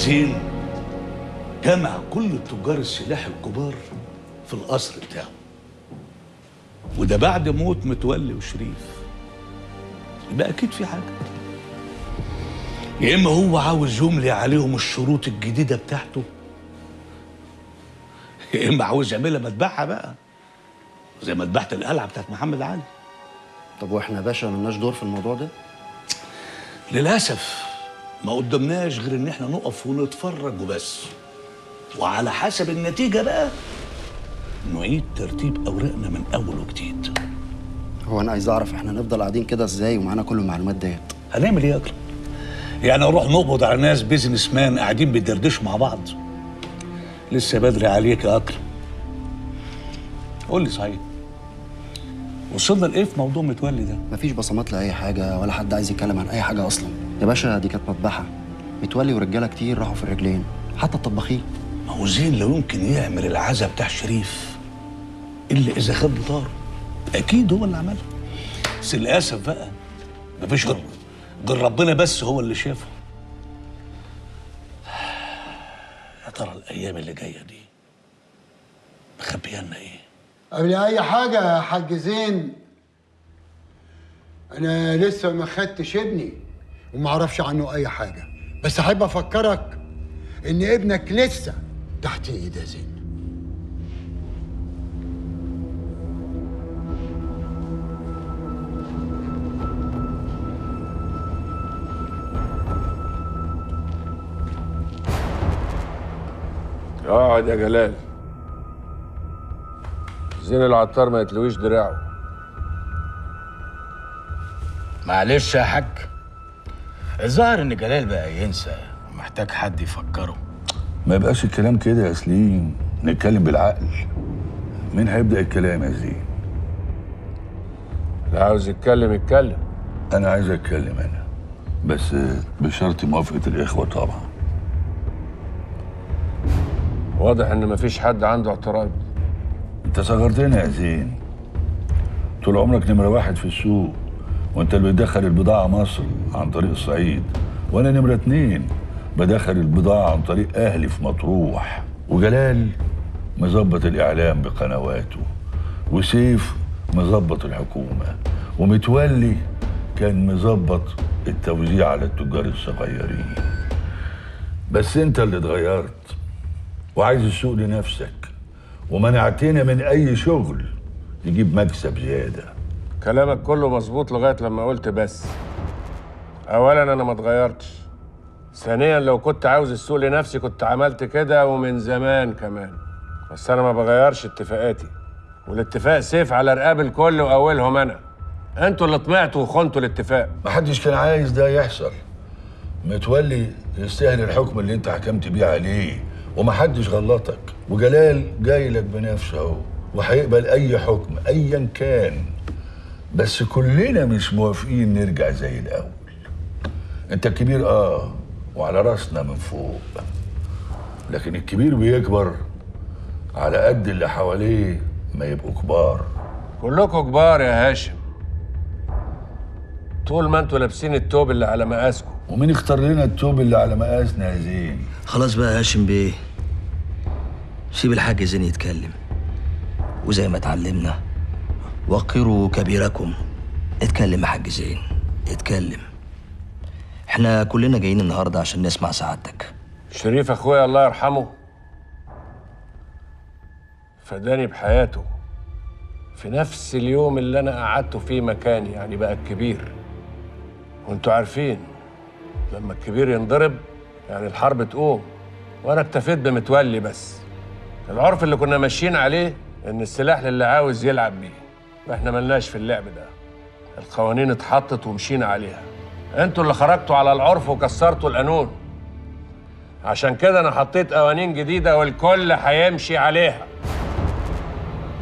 زين جمع كل تجار السلاح الكبار في القصر بتاعه، وده بعد موت متولي وشريف. يبقى اكيد في حاجه، يا اما هو عاوز يملي عليهم الشروط الجديده بتاعته، يا اما عاوز يعملها مذبحه بقى زي مذبحه القلعه بتاعت محمد علي. طب واحنا يا باشا ملناش دور في الموضوع ده؟ للاسف ما قدامناش غير ان احنا نقف ونتفرج وبس، وعلى حسب النتيجه بقى نعيد ترتيب اوراقنا من اول وجديد. هو انا عايز اعرف احنا نفضل قاعدين كده ازاي ومعانا كل المعلومات ديت؟ هنعمل ايه يا اكرم؟ يعني نروح نقبض على ناس بيزنس مان قاعدين بيدردشوا مع بعض؟ لسه بدري عليك يا اكرم. قول لي صحيح، وصلنا لايه في موضوع متولي ده؟ مفيش بصمات لاي حاجه ولا حد عايز يتكلم عن اي حاجه اصلا يا باشا. دي كانت مذبحه، متولي ورجاله كتير راحوا في الرجلين، حتى الطباخين. ما هو زين لو يمكن يعمل العزا بتاع شريف الا اذا خد بطاره، اكيد هو اللي عملها. بس للاسف بقى مفيش غير ربنا بس هو اللي شافه. يا ترى الايام اللي جايه دي مخبيه لنا ايه؟ قبل اي حاجه يا حاج زين، انا لسه ما خدتش ابني وما اعرفش عنه اي حاجه، بس احب افكرك ان ابنك لسه تحت ايد يا زين. اقعد يا جلال. زين العطار ما يتلويش دراعه. معلش يا حاج، الظاهر ان جلال بقى ينسى ومحتاج حد يفكره. ما يبقاش الكلام كده يا سليم، نتكلم بالعقل. مين هيبدأ الكلام يا زين؟ اللي عاوز يتكلم يتكلم. أنا عايز أتكلم أنا، بس بشرط موافقة الإخوة طبعا. واضح إن مفيش حد عنده اعتراض. أنت صغرتنا يا زين، طول عمرك نمرة واحد في السوق، وأنت اللي بتدخل البضاعة مصر عن طريق الصعيد، وأنا نمرة 2 بدخل البضاعة عن طريق أهلي في مطروح. وجلال مظبط الإعلام بقنواته، وسيف مظبط الحكومة، ومتولي كان مظبط التوزيع على التجار الصغيرين. بس أنت اللي اتغيرت وعايز السوق لنفسك، ومنعتنا من أي شغل يجيب مكسب زيادة. كلامك كله مظبوط لغاية لما قلت بس. أولاً أنا ما اتغيرتش. ثانياً لو كنت عاوز السوق لنفسي كنت عملت كده ومن زمان كمان. بس أنا ما بغيرش اتفاقاتي، والاتفاق سيف على رقاب الكل وأولهم أنا. أنتوا اللي طمعتوا وخنتوا الاتفاق. محدش كان عايز ده يحصل. متولي يستاهل الحكم اللي انت حكمت بيه عليه، ومحدش غلطك. وجلال جاي لك بنفسه اهو، وهيقبل اي حكم ايا كان. بس كلنا مش موافقين نرجع زي الاول. انت الكبير وعلى راسنا من فوق، لكن الكبير بيكبر على قد اللي حواليه ما يبقوا كبار. كلكم كبار يا هاشم، طول ما انتوا لابسين التوب اللي على مقاسكم. ومين اختار لنا التوب اللي على مقاسنا يا زين؟ خلاص بقى يا هاشم بيه، سيب الحاج زين يتكلم، وزي ما اتعلمنا وقروا كبيركم. اتكلم يا حاج زين، اتكلم. احنا كلنا جايين النهارده عشان نسمع سعادتك. شريف اخويا الله يرحمه فداني بحياته في نفس اليوم اللي انا قعدته فيه مكاني، يعني بقى الكبير. وانتوا عارفين لما الكبير ينضرب يعني الحرب تقوم، وانا اكتفيت بمتولي بس. العرف اللي كنا ماشيين عليه ان السلاح للي عاوز يلعب بيه، واحنا ملناش في اللعب ده. القوانين اتحطت ومشينا عليها، انتوا اللي خرجتوا على العرف وكسرتوا القانون. عشان كده انا حطيت قوانين جديده والكل هيمشي عليها.